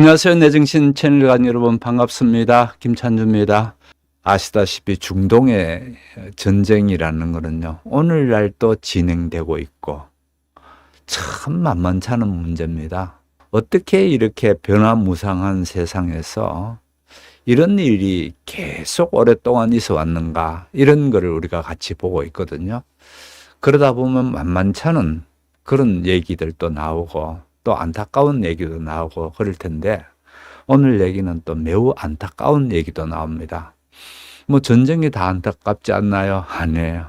안녕하세요. 내정신 채널 간 여러분 반갑습니다. 김찬주입니다. 아시다시피 중동의 전쟁이라는 거는요, 오늘날 또 진행되고 있고 참 만만치 않은 문제입니다. 어떻게 이렇게 변화무쌍한 세상에서 이런 일이 계속 오랫동안 있어 왔는가, 이런 거를 우리가 같이 보고 있거든요. 그러다 보면 만만치 않은 그런 얘기들도 나오고 또 안타까운 얘기도 나오고 그럴 텐데, 오늘 얘기는 또 매우 안타까운 얘기도 나옵니다. 뭐 전쟁이 다 안타깝지 않나요? 아니에요.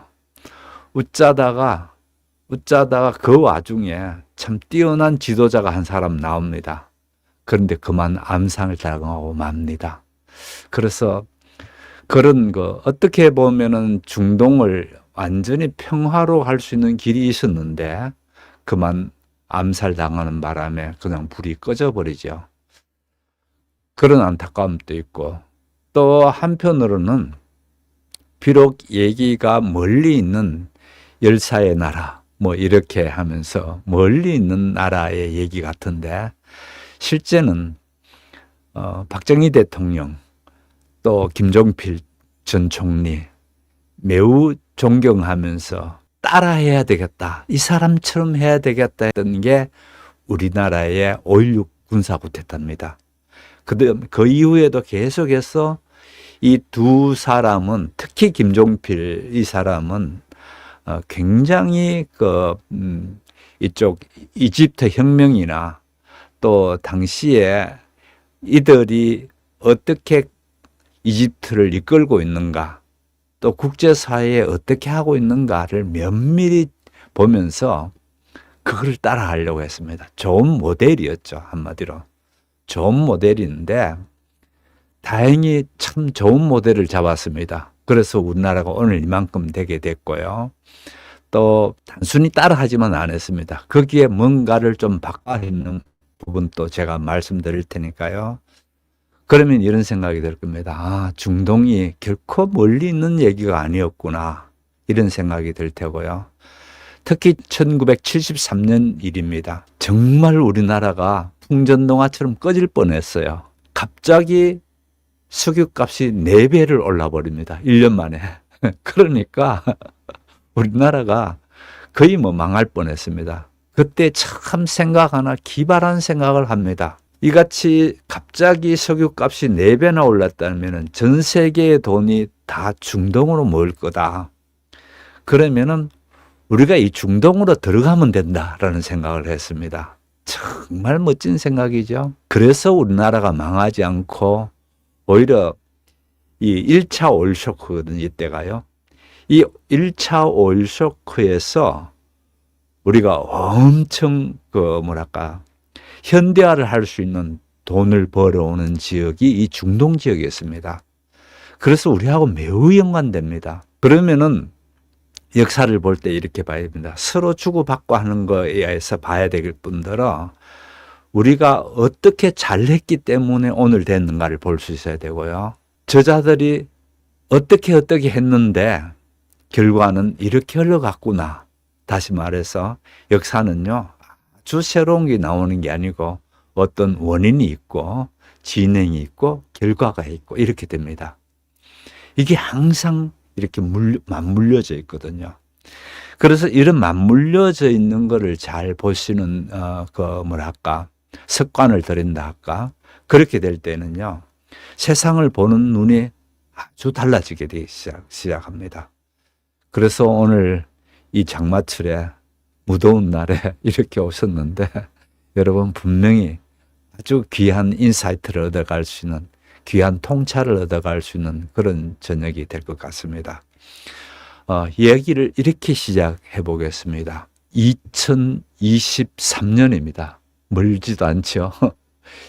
웃자다가 그 와중에 참 뛰어난 지도자가 한 사람 나옵니다. 그런데 그만 암살을 당하고 맙니다. 그래서 그런 거 어떻게 보면은 중동을 완전히 평화로 할 수 있는 길이 있었는데 그만 암살당하는 바람에 그냥 불이 꺼져버리죠. 그런 안타까움도 있고, 또 한편으로는 비록 얘기가 멀리 있는 열사의 나라 뭐 이렇게 하면서 멀리 있는 나라의 얘기 같은데, 실제는 박정희 대통령 또 김종필 전 총리 매우 존경하면서 따라해야 되겠다, 이 사람처럼 해야 되겠다 했던 게 우리나라의 5.16 군사쿠데타입니다. 그 이후에도 계속해서 이 두 사람은, 특히 김종필 이 사람은 굉장히 이쪽 이집트 혁명이나 또 당시에 이들이 어떻게 이집트를 이끌고 있는가, 또 국제사회에 어떻게 하고 있는가를 면밀히 보면서 그걸 따라하려고 했습니다. 좋은 모델이었죠, 한마디로. 좋은 모델인데 다행히 참 좋은 모델을 잡았습니다. 그래서 우리나라가 오늘 이만큼 되게 됐고요. 또 단순히 따라하지만 안 했습니다. 거기에 뭔가를 좀 바꿔야 하는 부분도 제가 말씀드릴 테니까요. 그러면 이런 생각이 들 겁니다. 아, 중동이 결코 멀리 있는 얘기가 아니었구나, 이런 생각이 들 테고요. 특히 1973년 일입니다. 정말 우리나라가 풍전동화처럼 꺼질 뻔했어요. 갑자기 석유값이 4배를 올라버립니다. 1년 만에. 그러니까 우리나라가 거의 뭐 망할 뻔했습니다. 그때 참 기발한 생각을 합니다. 이같이 갑자기 석유값이 4배나 올랐다면 전 세계의 돈이 다 중동으로 모일 거다. 그러면은 우리가 이 중동으로 들어가면 된다라는 생각을 했습니다. 정말 멋진 생각이죠. 그래서 우리나라가 망하지 않고 오히려 이 1차 오일 쇼크거든요, 이때가요. 이 1차 오일 쇼크에서 우리가 엄청 현대화를 할 수 있는 돈을 벌어오는 지역이 이 중동 지역이었습니다. 그래서 우리하고 매우 연관됩니다. 그러면은 역사를 볼 때 이렇게 봐야 됩니다. 서로 주고받고 하는 거에 의해서 봐야 될 뿐더러 우리가 어떻게 잘했기 때문에 오늘 됐는가를 볼 수 있어야 되고요. 저자들이 어떻게 했는데 결과는 이렇게 흘러갔구나. 다시 말해서 역사는요, 아주 새로운 게 나오는 게 아니고 어떤 원인이 있고 진행이 있고 결과가 있고 이렇게 됩니다. 이게 항상 이렇게 맞물려져 있거든요. 그래서 이런 맞물려져 있는 거를 잘 보시는 습관을 들인다 할까? 그렇게 될 때는요, 세상을 보는 눈이 아주 달라지게 되기 시작합니다. 그래서 오늘 이 장마철에 무더운 날에 이렇게 오셨는데, 여러분 분명히 아주 귀한 인사이트를 얻어갈 수 있는, 귀한 통찰을 얻어갈 수 있는 그런 저녁이 될 것 같습니다. 얘기를 이렇게 시작해 보겠습니다. 2023년입니다. 멀지도 않죠.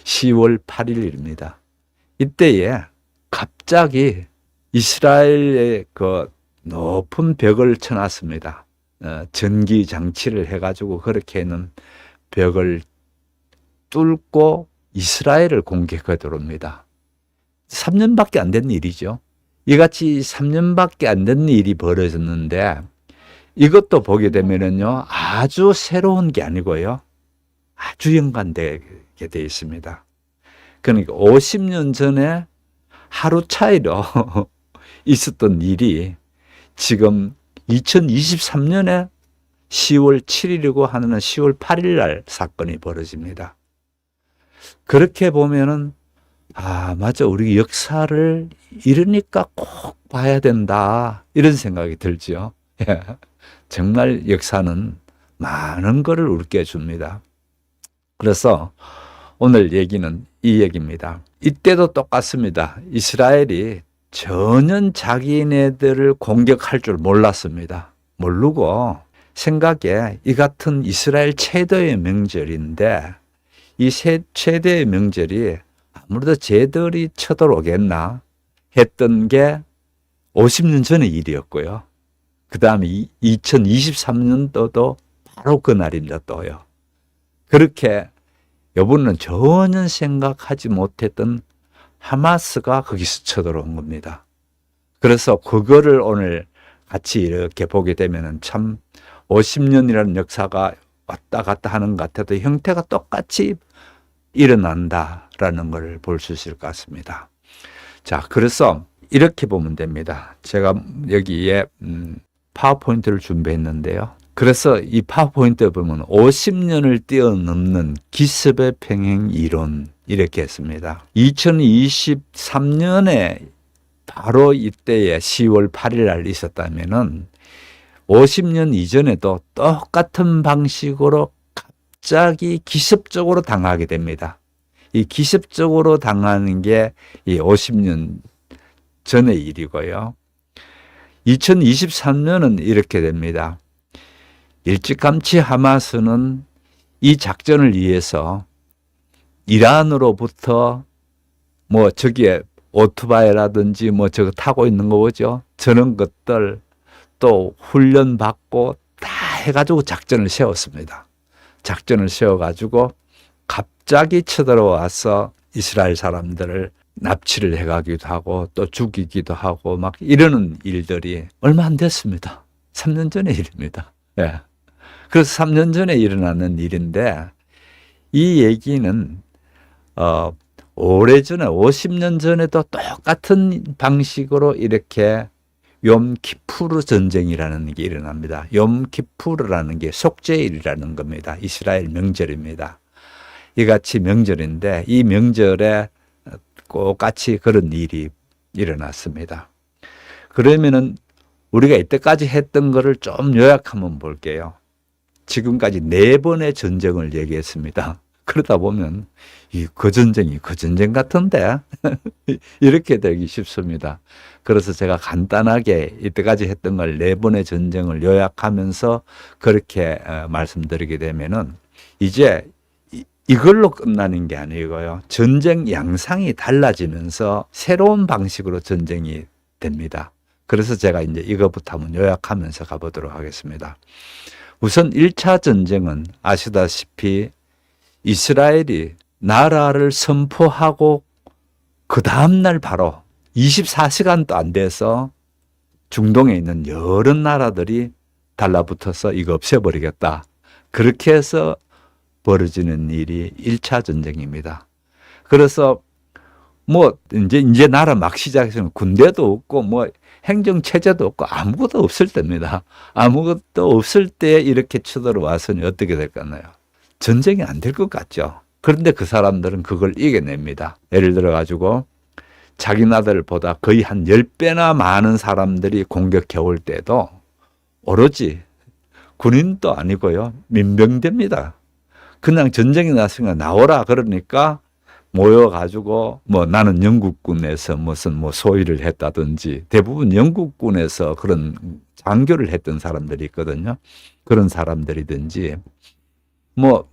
10월 8일입니다. 이때에 갑자기 이스라엘의 그 높은 벽을 쳐놨습니다. 전기 장치를 해가지고 그렇게 있는 벽을 뚫고 이스라엘을 공격해 들어옵니다. 3년밖에 안 된 일이죠. 이같이 3년밖에 안 된 일이 벌어졌는데, 이것도 보게 되면은요, 아주 새로운 게 아니고요, 아주 연관되게 되어 있습니다. 그러니까 50년 전에 하루 차이로 있었던 일이 지금 2023년에 10월 7일이고 하는 10월 8일 날 사건이 벌어집니다. 그렇게 보면은 맞아, 우리 역사를 이러니까 꼭 봐야 된다, 이런 생각이 들죠. 정말 역사는 많은 것을 우리께 줍니다. 그래서 오늘 얘기는 이 얘기입니다. 이때도 똑같습니다. 이스라엘이 전혀 자기네들을 공격할 줄 몰랐습니다. 모르고 생각에 이 같은 이스라엘 최대의 명절인데 이 최대의 명절이 아무래도 쟤들이 쳐들어오겠나 했던 게 50년 전의 일이었고요. 그 다음에 2023년도도 바로 그날입니다. 또요. 그렇게 여러분은 전혀 생각하지 못했던 하마스가 거기서 쳐들어온 겁니다. 그래서 그거를 오늘 같이 이렇게 보게 되면 참 50년이라는 역사가 왔다 갔다 하는 것 같아도 형태가 똑같이 일어난다라는 걸 볼 수 있을 것 같습니다. 자, 그래서 이렇게 보면 됩니다. 제가 여기에 파워포인트를 준비했는데요. 그래서 이 파워포인트에 보면 50년을 뛰어넘는 기습의 평행 이론, 이렇게 했습니다. 2023년에 바로 이때에 10월 8일 날 있었다면은 50년 이전에도 똑같은 방식으로 갑자기 기습적으로 당하게 됩니다. 이 기습적으로 당하는 게 이 50년 전의 일이고요. 2023년은 이렇게 됩니다. 일찌감치 하마스는 이 작전을 위해서 이란으로부터 뭐 저기에 오토바이라든지 뭐 저거 타고 있는 거 보죠. 저런 것들 또 훈련받고 다 해가지고 작전을 세웠습니다. 작전을 세워가지고 갑자기 쳐들어와서 이스라엘 사람들을 납치를 해가기도 하고 또 죽이기도 하고 막 이러는 일들이 얼마 안 됐습니다. 3년 전의 일입니다. 예. 그래서 3년 전에 일어나는 일인데 이 얘기는 오래전에 50년 전에도 똑같은 방식으로 이렇게 욤키푸르 전쟁이라는 게 일어납니다. 욤키푸르라는 게 속죄일이라는 겁니다. 이스라엘 명절입니다. 이같이 명절인데 이 명절에 똑같이 그런 일이 일어났습니다. 그러면은 우리가 이때까지 했던 거를 좀 요약 한번 볼게요. 지금까지 4번의 전쟁을 얘기했습니다. 그러다 보면 그 전쟁이 그 전쟁 같은데 이렇게 되기 쉽습니다. 그래서 제가 간단하게 이때까지 했던 걸 4번의 전쟁을 요약하면서 그렇게 말씀드리게 되면은 이제 이걸로 끝나는 게 아니고요. 전쟁 양상이 달라지면서 새로운 방식으로 전쟁이 됩니다. 그래서 제가 이제 이것부터 한번 요약하면서 가보도록 하겠습니다. 우선 1차 전쟁은 아시다시피 이스라엘이 나라를 선포하고 그 다음날 바로 24시간도 안 돼서 중동에 있는 여러 나라들이 달라붙어서 이거 없애버리겠다. 그렇게 해서 벌어지는 일이 1차 전쟁입니다. 그래서 뭐 이제 나라 막 시작해서 군대도 없고 뭐 행정체제도 없고 아무것도 없을 때입니다. 아무것도 없을 때 이렇게 쳐들어와서는 어떻게 될까요? 전쟁이 안 될 것 같죠. 그런데 그 사람들은 그걸 이겨냅니다. 예를 들어 가지고 자기 나라들보다 거의 한 10배나 많은 사람들이 공격해 올 때도 오로지 군인도 아니고요. 민병대입니다. 그냥 전쟁이 났으니까 나오라 그러니까 모여가지고 뭐 나는 영국군에서 무슨 뭐 소위를 했다든지 대부분 영국군에서 그런 장교를 했던 사람들이 있거든요. 그런 사람들이든지 뭐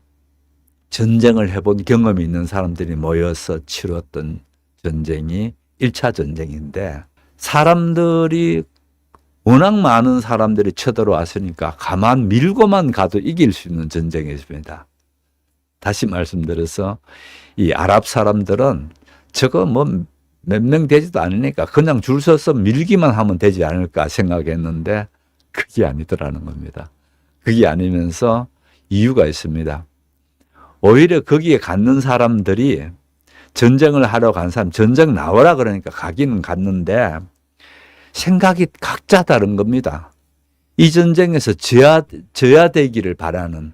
전쟁을 해본 경험이 있는 사람들이 모여서 치렀던 전쟁이 1차 전쟁인데 사람들이 워낙 많은 사람들이 쳐들어왔으니까 가만 밀고만 가도 이길 수 있는 전쟁이었습니다. 다시 말씀드려서 이 아랍 사람들은 저거 뭐 몇 명 되지도 않으니까 그냥 줄 서서 밀기만 하면 되지 않을까 생각했는데 그게 아니더라는 겁니다. 그게 아니면서 이유가 있습니다. 오히려 거기에 갖는 사람들이 전쟁을 하러 간 사람, 전쟁 나오라 그러니까 가기는 갔는데 생각이 각자 다른 겁니다. 이 전쟁에서 져야 되기를 바라는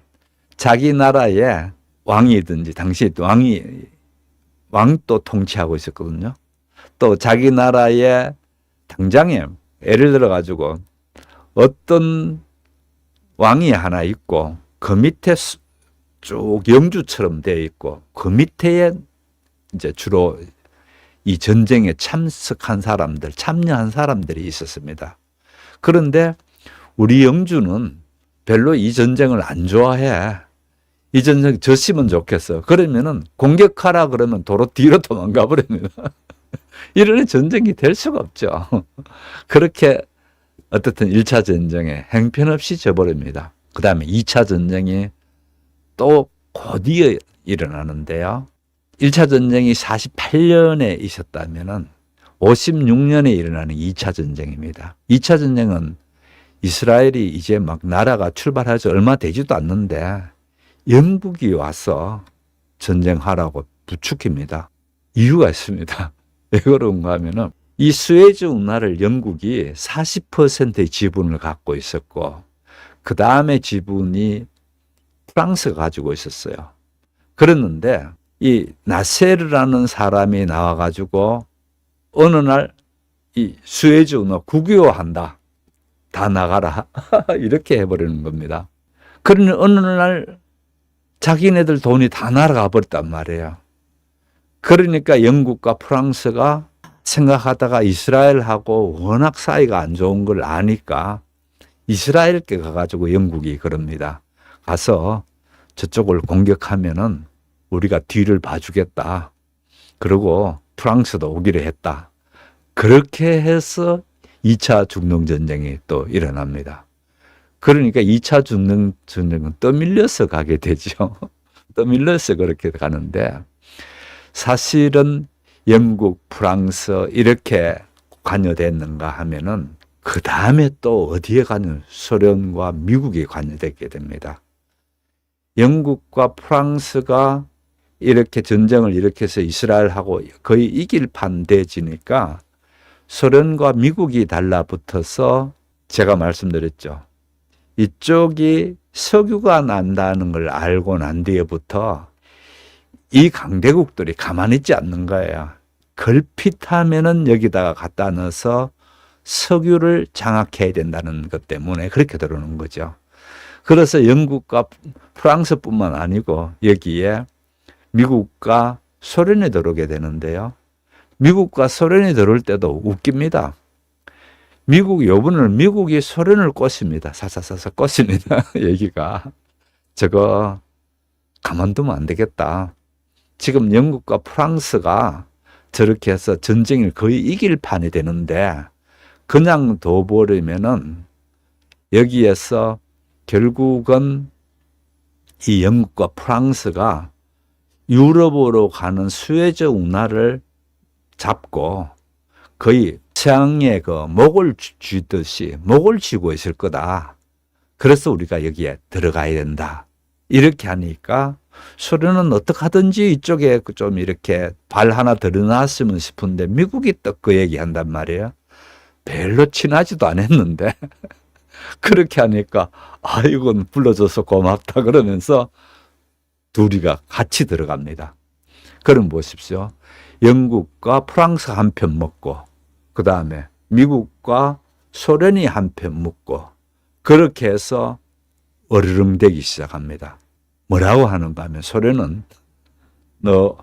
자기 나라의 왕이든지, 당시 왕도 통치하고 있었거든요. 또 자기 나라의 당장에 예를 들어 가지고 어떤 왕이 하나 있고 그 밑에 쭉 영주처럼 되어 있고 그 밑에 이제 주로 이 전쟁에 참석한 사람들, 참여한 사람들이 있었습니다. 그런데 우리 영주는 별로 이 전쟁을 안 좋아해. 이 전쟁 졌으면 좋겠어. 그러면은 공격하라 그러면 도로 뒤로 도망가 버립니다. 이런 전쟁이 될 수가 없죠. 그렇게 어떻든 1차 전쟁에 행편없이 져버립니다. 그 다음에 2차 전쟁이 또 곧이어 일어나는데요. 1차 전쟁이 48년에 있었다면 56년에 일어나는 2차 전쟁입니다. 2차 전쟁은 이스라엘이 이제 막 나라가 출발하지 얼마 되지도 않는데 영국이 와서 전쟁하라고 부추깁니다. 이유가 있습니다. 왜 그런가 하면은 이 수에즈 운하를 영국이 40%의 지분을 갖고 있었고 그 다음에 지분이 프랑스가 가지고 있었어요. 그랬는데 이 나세르라는 사람이 나와가지고 어느 날 이 수에즈 운하 국유화한다. 다 나가라. 이렇게 해버리는 겁니다. 그러니 어느 날 자기네들 돈이 다 날아가 버렸단 말이에요. 그러니까 영국과 프랑스가 생각하다가 이스라엘하고 워낙 사이가 안 좋은 걸 아니까 이스라엘께 가가지고 영국이 그럽니다. 가서 저쪽을 공격하면은 우리가 뒤를 봐주겠다. 그리고 프랑스도 오기로 했다. 그렇게 해서 2차 중동전쟁이 또 일어납니다. 그러니까 2차 중동전쟁은 떠밀려서 가게 되죠. 떠밀려서 그렇게 가는데 사실은 영국, 프랑스 이렇게 관여됐는가 하면은 그 다음에 또 어디에 관여? 소련과 미국이 관여됐게 됩니다. 영국과 프랑스가 이렇게 전쟁을 일으켜서 이스라엘하고 거의 이길 판 돼지니까 소련과 미국이 달라붙어서 제가 말씀드렸죠. 이쪽이 석유가 난다는 걸 알고 난 뒤에부터 이 강대국들이 가만히 있지 않는 거예요. 걸핏하면은 여기다가 갖다 넣어서 석유를 장악해야 된다는 것 때문에 그렇게 들어오는 거죠. 그래서 영국과 프랑스뿐만 아니고 여기에 미국과 소련이 들어오게 되는데요. 미국과 소련이 들어올 때도 웃깁니다. 요번에는 미국이 소련을 꼬십니다. 사사사사 꼬십니다. 얘기가. 저거 가만두면 안 되겠다. 지금 영국과 프랑스가 저렇게 해서 전쟁을 거의 이길 판이 되는데 그냥 둬버리면은 여기에서 결국은 이 영국과 프랑스가 유럽으로 가는 수에즈 운하를 잡고 거의 서양의 그 목을 쥐듯이 목을 쥐고 있을 거다. 그래서 우리가 여기에 들어가야 된다. 이렇게 하니까 소련은 어떻게 하든지 이쪽에 좀 이렇게 발 하나 들여놨으면 싶은데 미국이 또 그 얘기 한단 말이에요. 별로 친하지도 않았는데 그렇게 하니까 이건 불러줘서 고맙다 그러면서 둘이가 같이 들어갑니다. 그럼 보십시오. 영국과 프랑스가 한 편 먹고 그 다음에 미국과 소련이 한 편 먹고 그렇게 해서 어르렁대기 시작합니다. 뭐라고 하는가 하면 소련은 너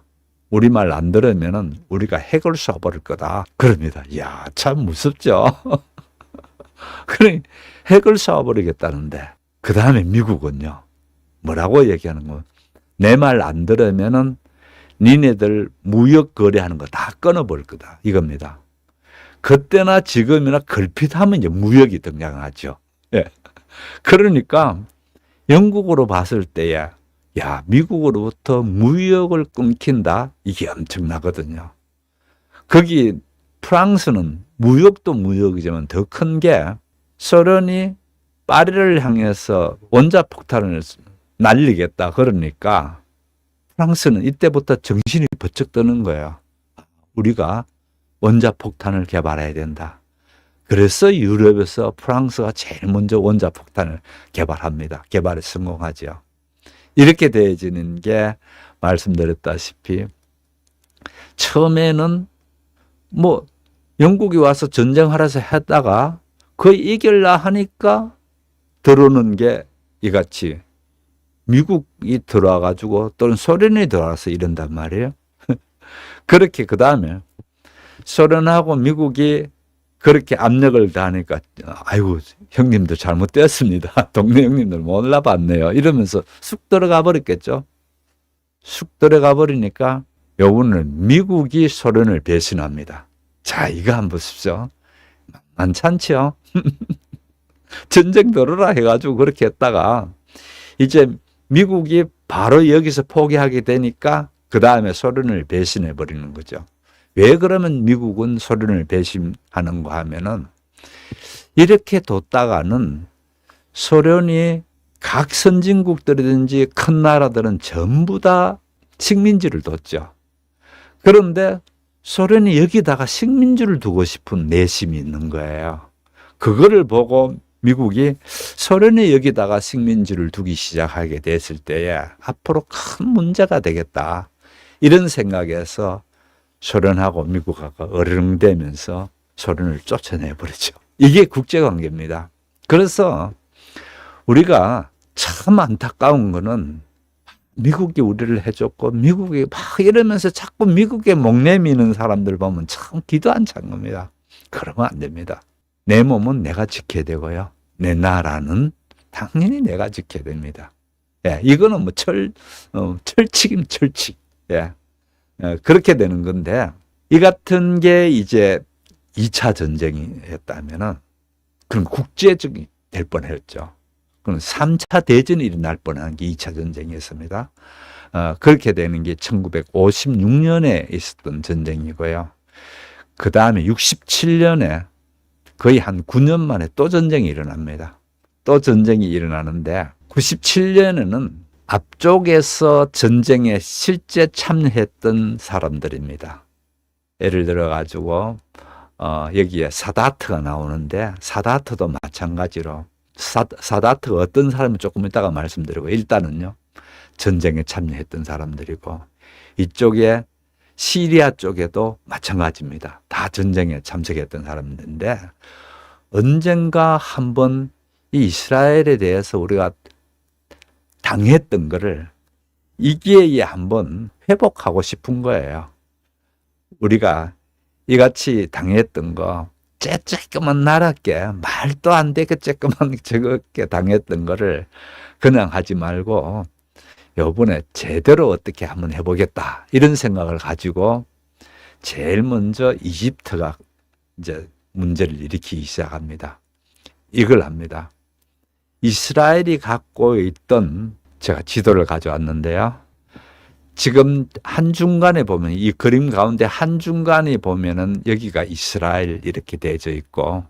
우리말 안 들으면은 우리가 핵을 쏴버릴 거다. 그럽니다. 이야, 참 무섭죠. 그래, 핵을 쏴버리겠다는데 그 다음에 미국은요. 뭐라고 얘기하는 거? 내 말 안 들으면은 니네들 무역 거래하는 거 다 끊어버릴 거다. 이겁니다. 그때나 지금이나 걸핏하면 이제 무역이 등장하죠. 예. 그러니까 영국으로 봤을 때야, 야, 미국으로부터 무역을 끊긴다? 이게 엄청나거든요. 거기 프랑스는 무역도 무역이지만 더 큰 게 소련이 파리를 향해서 원자폭탄을 날리겠다. 그러니까 프랑스는 이때부터 정신이 번쩍 드는 거예요. 우리가 원자폭탄을 개발해야 된다. 그래서 유럽에서 프랑스가 제일 먼저 원자폭탄을 개발합니다. 개발에 성공하죠. 이렇게 되어지는 게 말씀드렸다시피 처음에는 뭐 영국이 와서 전쟁하라서 했다가 거의 이길라 하니까 들어오는 게 이같이 미국이 들어와가지고 또는 소련이 들어와서 이런단 말이에요. 그렇게 그 다음에 소련하고 미국이 그렇게 압력을 가하니까 아이고 형님들 잘못되었습니다. 동네 형님들 몰라봤네요. 이러면서 쑥 들어가 버렸겠죠. 쑥 들어가 버리니까 요번은 미국이 소련을 배신합니다. 자, 이거 한번 보십시오. 만만찮죠? 전쟁 들어라 해가지고 그렇게 했다가 이제 미국이 바로 여기서 포기하게 되니까 그 다음에 소련을 배신해 버리는 거죠. 왜 그러면 미국은 소련을 배신하는가 하면은 이렇게 뒀다가는 소련이 각 선진국들이든지 큰 나라들은 전부 다 식민지를 뒀죠. 그런데 소련이 여기다가 식민지를 두고 싶은 내심이 있는 거예요. 그거를 보고 미국이 소련이 여기다가 식민지를 두기 시작하게 됐을 때에 앞으로 큰 문제가 되겠다. 이런 생각에서 소련하고 미국하고 어령되면서 소련을 쫓아내버리죠. 이게 국제관계입니다. 그래서 우리가 참 안타까운 거는 미국이 우리를 해줬고 미국이 막 이러면서 자꾸 미국에 목내미는 사람들 보면 참 기도 안 찬 겁니다. 그러면 안 됩니다. 내 몸은 내가 지켜야 되고요. 내 나라는 당연히 내가 지켜야 됩니다. 예, 이거는 뭐 철칙임 철칙. 예. 그렇게 되는 건데 이 같은 게 이제 2차 전쟁이었다면은 그럼 국제적이 될 뻔했죠. 그럼 3차 대전이 일어날 뻔한 게 2차 전쟁이었습니다. 그렇게 되는 게 1956년에 있었던 전쟁이고요. 그 다음에 67년에 거의 한 9년 만에 또 전쟁이 일어납니다. 또 전쟁이 일어나는데 97년에는 앞쪽에서 전쟁에 실제 참여했던 사람들입니다. 예를 들어 가지고 여기에 사다트가 나오는데 사다트도 마찬가지로 사다트가 어떤 사람이 조금 이따가 말씀드리고 일단은요 전쟁에 참여했던 사람들이고 이쪽에 시리아 쪽에도 마찬가지입니다. 다 전쟁에 참석했던 사람들인데 언젠가 한번 이 이스라엘에 대해서 우리가 당했던 거를 이 기회에 한번 회복하고 싶은 거예요. 우리가 이같이 당했던 거 쬐쬐끄만 나랗게 말도 안 되게 쬐끄만 저렇게 당했던 거를 그냥 하지 말고 요번에 제대로 어떻게 한번 해보겠다 이런 생각을 가지고 제일 먼저 이집트가 이제 문제를 일으키기 시작합니다. 이걸 합니다. 이스라엘이 갖고 있던 제가 지도를 가져왔는데요. 지금 한중간에 보면 이 그림 가운데 한중간에 보면은 여기가 이스라엘 이렇게 되어져 있고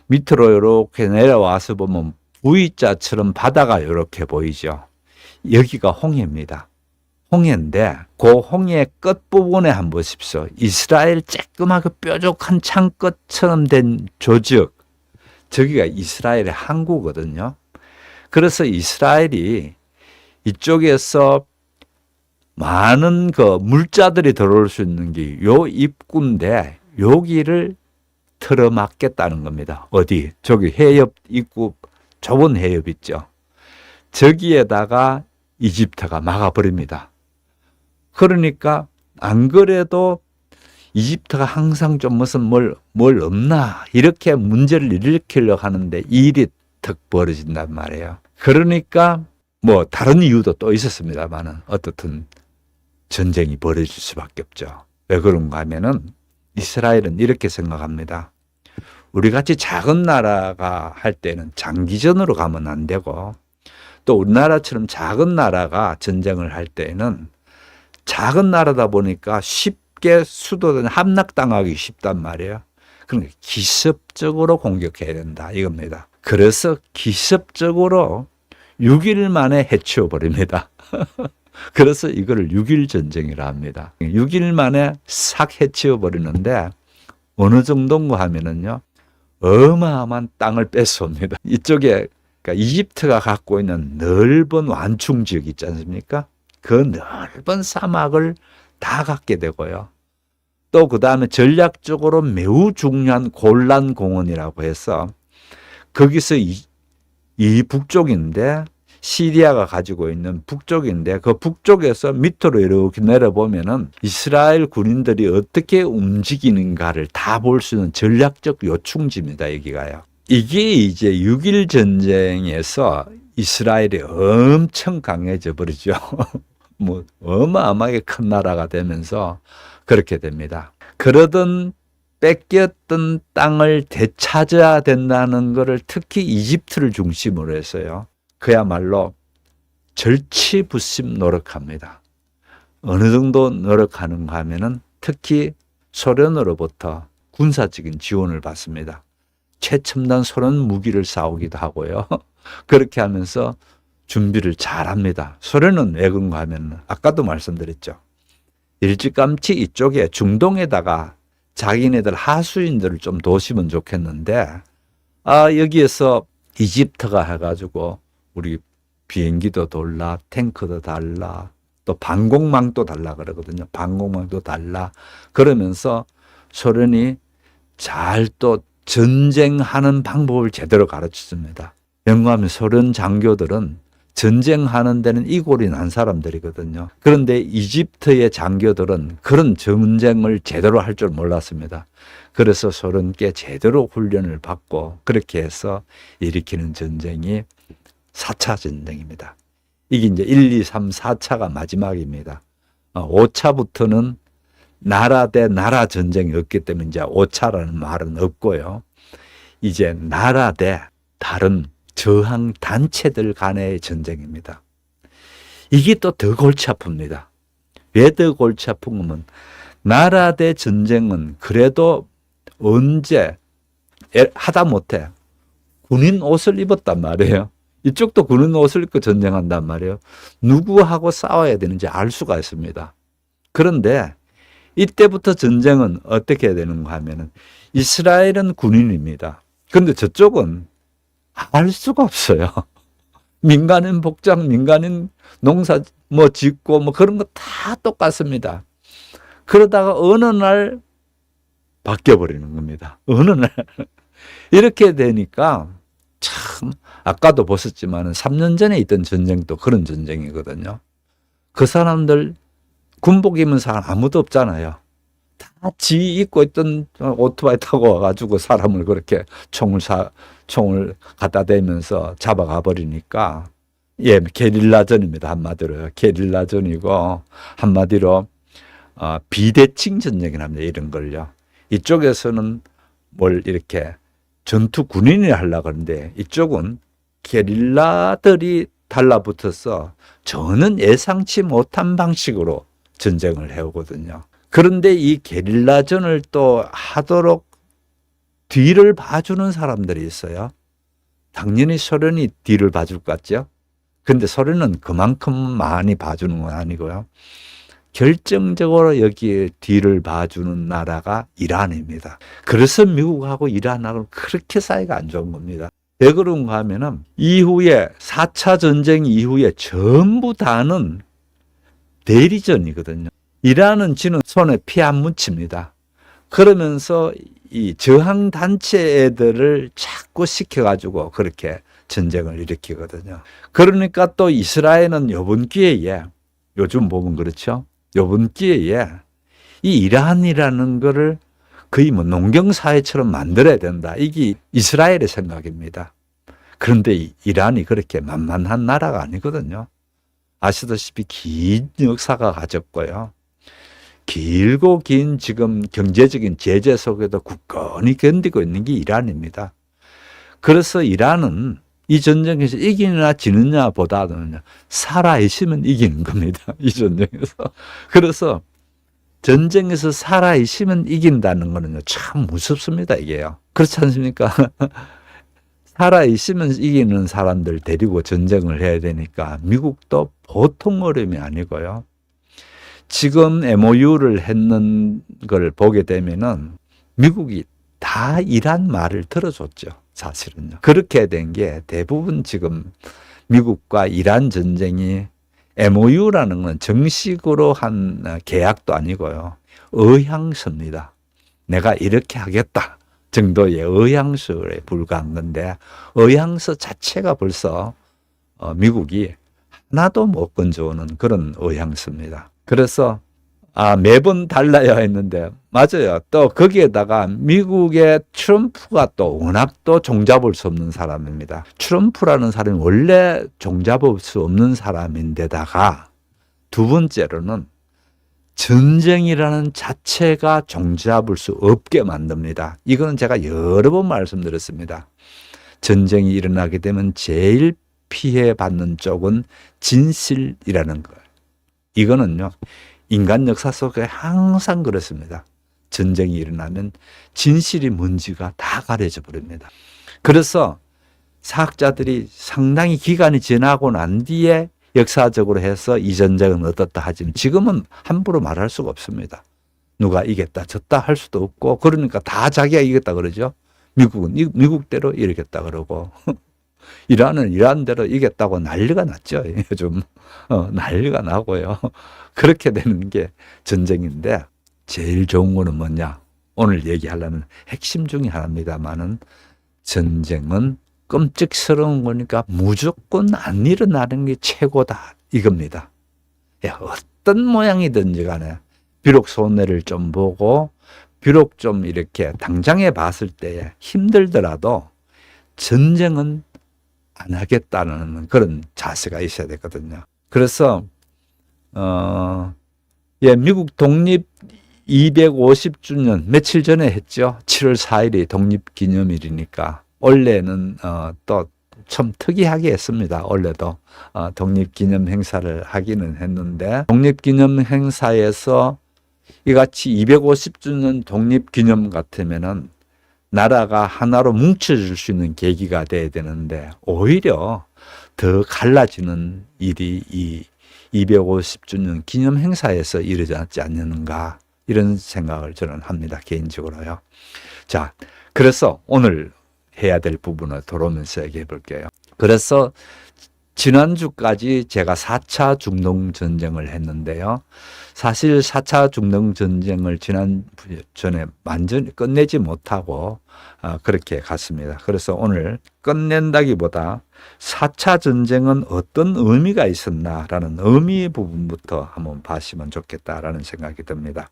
밑으로 이렇게 내려와서 보면 V자처럼 바다가 이렇게 보이죠. 여기가 홍해입니다. 홍해인데 그 홍해 끝부분에 한번 보십시오. 이스라엘 쬐끄맣게 뾰족한 창끝처럼 된 조적 저기가 이스라엘의 항구거든요. 그래서 이스라엘이 이쪽에서 많은 그 물자들이 들어올 수 있는 게 요 입구인데 여기를 틀어막겠다는 겁니다. 어디? 저기 해협 입구 좁은 해협 있죠. 저기에다가 이집트가 막아버립니다. 그러니까 안 그래도 이집트가 항상 좀 무슨 뭘 없나 이렇게 문제를 일으키려고 하는데 일이 턱 벌어진단 말이에요. 그러니까 뭐 다른 이유도 또 있었습니다만은 어떻든 전쟁이 벌어질 수밖에 없죠. 왜 그런가 하면은 이스라엘은 이렇게 생각합니다. 우리 같이 작은 나라가 할 때는 장기전으로 가면 안 되고 또 우리나라처럼 작은 나라가 전쟁을 할 때는 작은 나라다 보니까 쉽게 수도는 함락당하기 쉽단 말이에요. 그러니까 기습적으로 공격해야 된다 이겁니다. 그래서 기습적으로 6일 만에 해치워 버립니다. 그래서 이거를 6.1 전쟁이라 합니다. 6일 만에 싹 해치워 버리는데 어느 정도인가 하면은요, 어마어마한 땅을 뺏어옵니다. 이쪽에 그러니까 이집트가 갖고 있는 넓은 완충 지역 있지 않습니까? 그 넓은 사막을 다 갖게 되고요. 또 그 다음에 전략적으로 매우 중요한 골란 공원이라고 해서 거기서 이 북쪽인데 시리아가 가지고 있는 북쪽인데 그 북쪽에서 밑으로 이렇게 내려보면은 이스라엘 군인들이 어떻게 움직이는가를 다 볼 수 있는 전략적 요충지입니다. 여기가요. 이게 이제 6.1 전쟁에서 이스라엘이 엄청 강해져 버리죠. 뭐 어마어마하게 큰 나라가 되면서 그렇게 됩니다. 그러던 뺏겼던 땅을 되찾아야 된다는 것을 특히 이집트를 중심으로 해서요. 그야말로 절치부심 노력합니다. 어느 정도 노력하는가 하면은 특히 소련으로부터 군사적인 지원을 받습니다. 최첨단 소련 무기를 사오기도 하고요. 그렇게 하면서 준비를 잘합니다. 소련은 왜 그런가 하면 아까도 말씀드렸죠. 일찌감치 이쪽에 중동에다가 자기네들 하수인들을 좀 도시면 좋겠는데 여기에서 이집트가 해가지고 우리 비행기도 달라, 탱크도 달라, 또 방공망도 달라 그러거든요. 방공망도 달라. 그러면서 소련이 잘 또 전쟁하는 방법을 제대로 가르쳐줍니다. 영감의 소련 장교들은 전쟁하는 데는 이골이 난 사람들이거든요. 그런데 이집트의 장교들은 그런 전쟁을 제대로 할 줄 몰랐습니다. 그래서 소련께 제대로 훈련을 받고 그렇게 해서 일으키는 전쟁이 4차 전쟁입니다. 이게 이제 1, 2, 3, 4차가 마지막입니다. 5차부터는 나라 대 나라 전쟁이 없기 때문에 이제 5차라는 말은 없고요. 이제 나라 대 다른 저항 단체들 간의 전쟁입니다. 이게 또 더 골치 아픕니다. 왜 더 골치 아픈 거면 나라 대 전쟁은 그래도 언제 하다못해 군인 옷을 입었단 말이에요. 이쪽도 군인 옷을 입고 전쟁한단 말이에요. 누구하고 싸워야 되는지 알 수가 있습니다. 그런데 이때부터 전쟁은 어떻게 해야 되는가 하면은 이스라엘은 군인입니다. 그런데 저쪽은 알 수가 없어요. 민간인 복장, 민간인 농사 짓고 그런 거 다 똑같습니다. 그러다가 어느 날 바뀌어버리는 겁니다. 어느 날. 이렇게 되니까 참 아까도 보셨지만 3년 전에 있던 전쟁도 그런 전쟁이거든요. 그 사람들 군복 입은 사람 아무도 없잖아요. 다 지 입고 있던 오토바이 타고 와가지고 사람을 그렇게 총을 갖다 대면서 잡아가 버리니까 게릴라전입니다. 한마디로 게릴라전이고 한마디로 비대칭 전쟁이랍니다. 이런 걸요. 이쪽에서는 뭘 이렇게 전투 군인이 하려고 하는데 이쪽은 게릴라들이 달라붙어서 저는 예상치 못한 방식으로 전쟁을 해오거든요. 그런데 이 게릴라전을 또 하도록 뒤를 봐주는 사람들이 있어요. 당연히 소련이 뒤를 봐줄 것 같죠. 근데 소련은 그만큼 많이 봐주는 건 아니고요. 결정적으로 여기에 뒤를 봐주는 나라가 이란입니다. 그래서 미국하고 이란하고 그렇게 사이가 안 좋은 겁니다. 왜 그런가 하면은 이후에 4차 전쟁 이후에 전부 다는 대리전이거든요. 이란은 지는 손에 피 안 묻힙니다. 그러면서 이 저항단체 애들을 자꾸 시켜가지고 그렇게 전쟁을 일으키거든요. 그러니까 또 이스라엘은 요번 기회에, 요즘 보면 그렇죠. 요번 기회에 이 이란이라는 거를 거의 농경사회처럼 만들어야 된다. 이게 이스라엘의 생각입니다. 그런데 이란이 그렇게 만만한 나라가 아니거든요. 아시다시피 긴 역사가 가졌고요. 길고 긴 지금 경제적인 제재 속에도 굳건히 견디고 있는 게 이란입니다. 그래서 이란은 이 전쟁에서 이기느냐 지느냐 보다는 살아있으면 이기는 겁니다. 이 전쟁에서. 그래서 전쟁에서 살아있으면 이긴다는 거는 참 무섭습니다. 이게요. 그렇지 않습니까? 살아있으면 이기는 사람들 데리고 전쟁을 해야 되니까 미국도 보통 어려움이 아니고요. 지금 MOU를 했는 걸 보게 되면은 미국이 다 이란 말을 들어줬죠. 사실은요. 그렇게 된 게 대부분 지금 미국과 이란 전쟁이 MOU라는 건 정식으로 한 계약도 아니고요. 의향서입니다. 내가 이렇게 하겠다 정도의 의향서에 불과한 건데 의향서 자체가 벌써 미국이 하나도 못 건져오는 그런 의향서입니다. 그래서 매번 달라야 했는데 맞아요. 또 거기에다가 미국의 트럼프가 또 워낙 또 종잡을 수 없는 사람입니다. 트럼프라는 사람이 원래 종잡을 수 없는 사람인데다가 두 번째로는 전쟁이라는 자체가 종잡을 수 없게 만듭니다. 이거는 제가 여러 번 말씀드렸습니다. 전쟁이 일어나게 되면 제일 피해받는 쪽은 진실이라는 거예요. 이거는요, 인간 역사 속에 항상 그렇습니다. 전쟁이 일어나면 진실이 뭔지가 다 가려져 버립니다. 그래서 사학자들이 상당히 기간이 지나고 난 뒤에 역사적으로 해서 이 전쟁은 어떻다 하지만 지금은 함부로 말할 수가 없습니다. 누가 이겼다 졌다 할 수도 없고 그러니까 다 자기가 이겼다 그러죠. 미국은 미국대로 이겼다 그러고 이란은 이란대로 이겼다고 난리가 났죠. 요즘 난리가 나고요. 그렇게 되는 게 전쟁인데 제일 좋은 거는 뭐냐? 오늘 얘기하려는 핵심 중에 하나입니다만은 전쟁은 끔찍스러운 거니까 무조건 안 일어나는 게 최고다 이겁니다. 어떤 모양이든지 간에 비록 손해를 좀 보고 비록 좀 이렇게 당장에 봤을 때 힘들더라도 전쟁은 안 하겠다는 그런 자세가 있어야 되거든요. 그래서 미국 독립 250주년 며칠 전에 했죠. 7월 4일이 독립기념일이니까 원래는 또 참 특이하게 했습니다. 원래도 독립기념 행사를 하기는 했는데 독립기념 행사에서 이같이 250주년 독립기념 같으면은 나라가 하나로 뭉쳐질 수 있는 계기가 돼야 되는데 오히려 더 갈라지는 일이 이 250주년 기념 행사에서 이루어지지 않는가 이런 생각을 저는 합니다. 개인적으로요. 자, 그래서 오늘 해야 될 부분을 돌아오면서 얘기해 볼게요. 그래서 지난주까지 제가 4차 중동전쟁을 했는데요. 사실 4차 중동전쟁을 전에 완전히 끝내지 못하고 그렇게 갔습니다. 그래서 오늘 끝낸다기보다 4차 전쟁은 어떤 의미가 있었나라는 의미 부분부터 한번 봐시면 좋겠다라는 생각이 듭니다.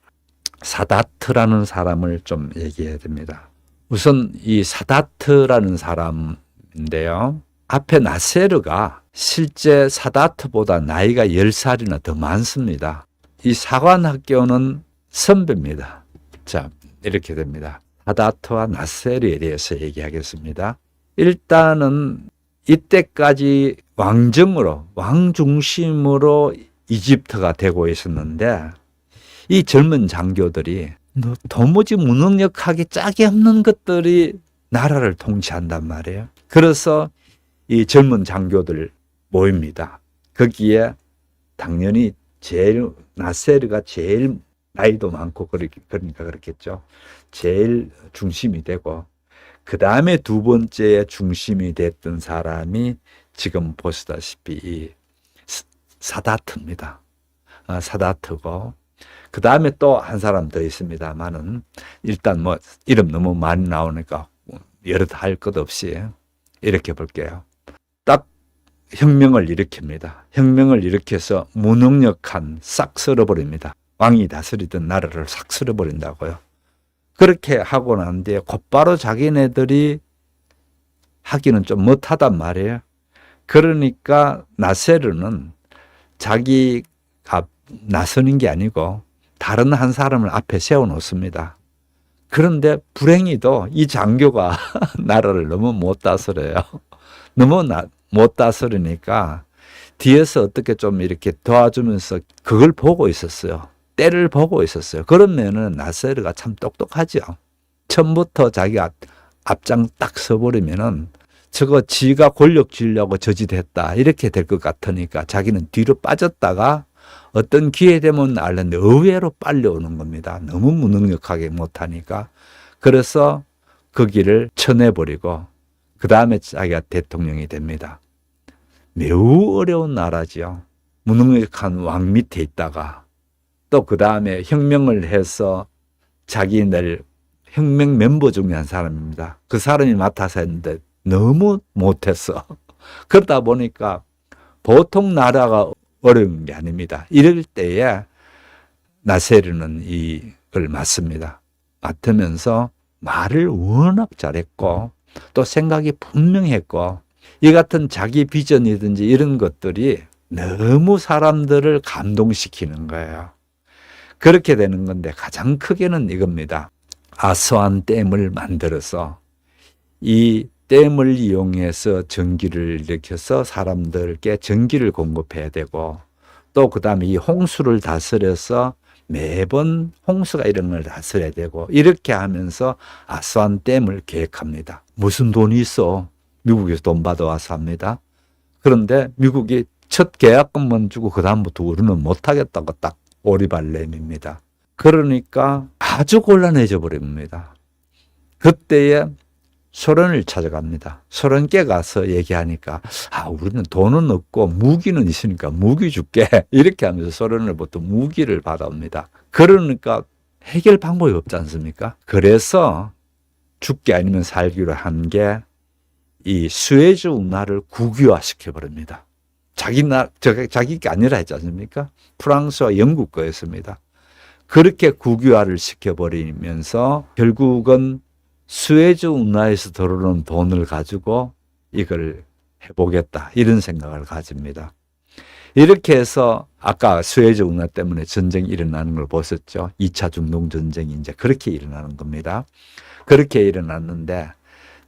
사다트라는 사람을 좀 얘기해야 됩니다. 우선 이 사다트라는 사람인데요. 앞에 나세르가 실제 사다트보다 나이가 10살이나 더 많습니다. 이 사관학교는 선배입니다. 자, 이렇게 됩니다. 사다트와 나세르에 대해서 얘기하겠습니다. 일단은 이때까지 왕정으로, 왕 중심으로 이집트가 되고 있었는데 이 젊은 장교들이 도무지 무능력하게 짝이 없는 것들이 나라를 통치한단 말이에요. 그래서 이 젊은 장교들 모입니다. 거기에 당연히 나세르가 제일 나이도 많고 그러니까 그렇겠죠. 제일 중심이 되고 그 다음에 두 번째 중심이 됐던 사람이 지금 보시다시피 이 사다트입니다. 사다트고 그 다음에 또 한 사람 더 있습니다만은 일단 뭐 이름 너무 많이 나오니까 여러 할 것 없이 이렇게 볼게요. 딱 혁명을 일으킵니다. 혁명을 일으켜서 무능력한 싹 쓸어버립니다. 왕이 다스리던 나라를 싹 쓸어버린다고요. 그렇게 하고 난 뒤에 곧바로 자기네들이 하기는 좀 못하단 말이에요. 그러니까 나세르는 자기가 나서는 게 아니고 다른 한 사람을 앞에 세워놓습니다. 그런데 불행히도 이 장교가 나라를 너무 못 다스려요. 너무 못 다스리니까 뒤에서 어떻게 좀 이렇게 도와주면서 그걸 보고 있었어요. 때를 보고 있었어요. 그러면은 나세르가 참 똑똑하죠. 처음부터 자기가 앞장 딱 서버리면은 저거 지가 권력 쥐려고 저짓했다 이렇게 될 것 같으니까 자기는 뒤로 빠졌다가 어떤 기회 되면 알는데 의외로 빨리 오는 겁니다. 너무 무능력하게 못하니까. 그래서 그 길을 쳐내버리고 그 다음에 자기가 대통령이 됩니다. 매우 어려운 나라지요. 무능력한 왕 밑에 있다가 또 그 다음에 혁명을 해서 자기들 혁명 멤버 중에 한 사람입니다. 그 사람이 맡아서 했는데 너무 못했어. 그러다 보니까 보통 나라가 어려운 게 아닙니다. 이럴 때에 나세르는 이걸 맡습니다. 맡으면서 말을 워낙 잘했고 또 생각이 분명했고 이 같은 자기 비전이든지 이런 것들이 너무 사람들을 감동시키는 거예요. 그렇게 되는 건데 가장 크게는 이겁니다. 아스완 댐을 만들어서 이 댐을 이용해서 전기를 일으켜서 사람들께 전기를 공급해야 되고 또 그 다음에 이 홍수를 다스려서 매번 홍수가 이런 걸 다스려야 되고 이렇게 하면서 아스완 댐을 계획합니다. 무슨 돈이 있어? 미국에서 돈 받아와서 합니다. 그런데 미국이 첫 계약금만 주고 그 다음부터 우리는 못하겠다고 딱 오리발렘입니다. 그러니까 아주 곤란해져 버립니다. 그때에 소련을 찾아갑니다. 소련께 가서 얘기하니까 우리는 돈은 없고 무기는 있으니까 무기 줄게 이렇게 하면서 소련으로부터 무기를 받아옵니다. 그러니까 해결 방법이 없지 않습니까? 그래서 죽기 아니면 살기로 한 게 이 수에즈 운하를 국유화시켜 버립니다. 자기 게 아니라 했지 않습니까? 프랑스와 영국 거였습니다. 그렇게 국유화를 시켜버리면서 결국은 수에즈 운하에서 들어오는 돈을 가지고 이걸 해보겠다 이런 생각을 가집니다. 이렇게 해서 아까 수에즈 운하 때문에 전쟁이 일어나는 걸 보셨죠. 2차 중동전쟁이 이제 그렇게 일어나는 겁니다. 그렇게 일어났는데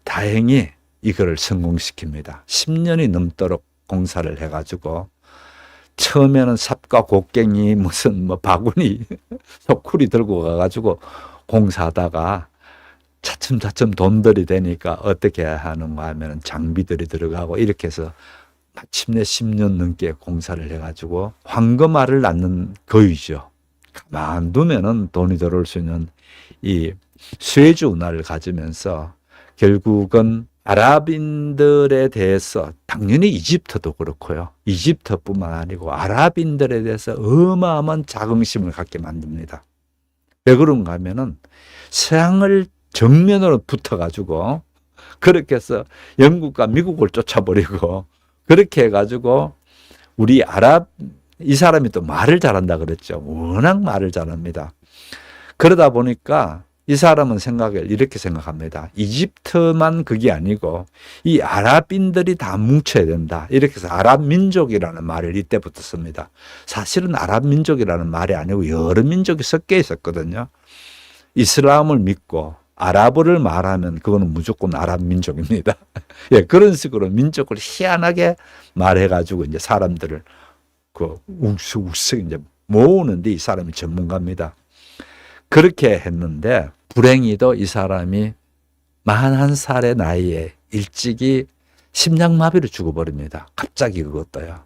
다행히 이거를 성공시킵니다. 10년이 넘도록 공사를 해가지고 처음에는 삽과 곡괭이 무슨 바구니 소쿠리 들고 가가지고 공사하다가 차츰차츰 돈들이 되니까 어떻게 하는가 하면 장비들이 들어가고 이렇게 해서 마침내 10년 넘게 공사를 해가지고 황금알을 낳는 거위죠. 가만두면은 돈이 들어올 수 있는 이 수에즈 운하를 가지면서 결국은 아랍인들에 대해서 당연히 이집트도 그렇고요. 이집트뿐만 아니고 아랍인들에 대해서 어마어마한 자긍심을 갖게 만듭니다. 왜 그런가 하면은 서양을 정면으로 붙어가지고 그렇게 해서 영국과 미국을 쫓아버리고 그렇게 해가지고 우리 이 사람이 또 말을 잘한다 그랬죠. 워낙 말을 잘합니다. 그러다 보니까 이 사람은 이렇게 생각합니다. 이집트만 그게 아니고 이 아랍인들이 다 뭉쳐야 된다. 이렇게 해서 아랍민족이라는 말을 이때부터 씁니다. 사실은 아랍민족이라는 말이 아니고 여러 민족이 섞여 있었거든요. 이슬람을 믿고 아랍어를 말하면 그거는 무조건 아랍민족입니다. 예, 그런 식으로 민족을 희한하게 말해가지고 이제 사람들을 욱석 이제 모으는데 이 사람이 전문가입니다. 그렇게 했는데 불행히도 이 사람이 41살의 나이에 일찍이 심장마비로 죽어버립니다. 갑자기 그것도요.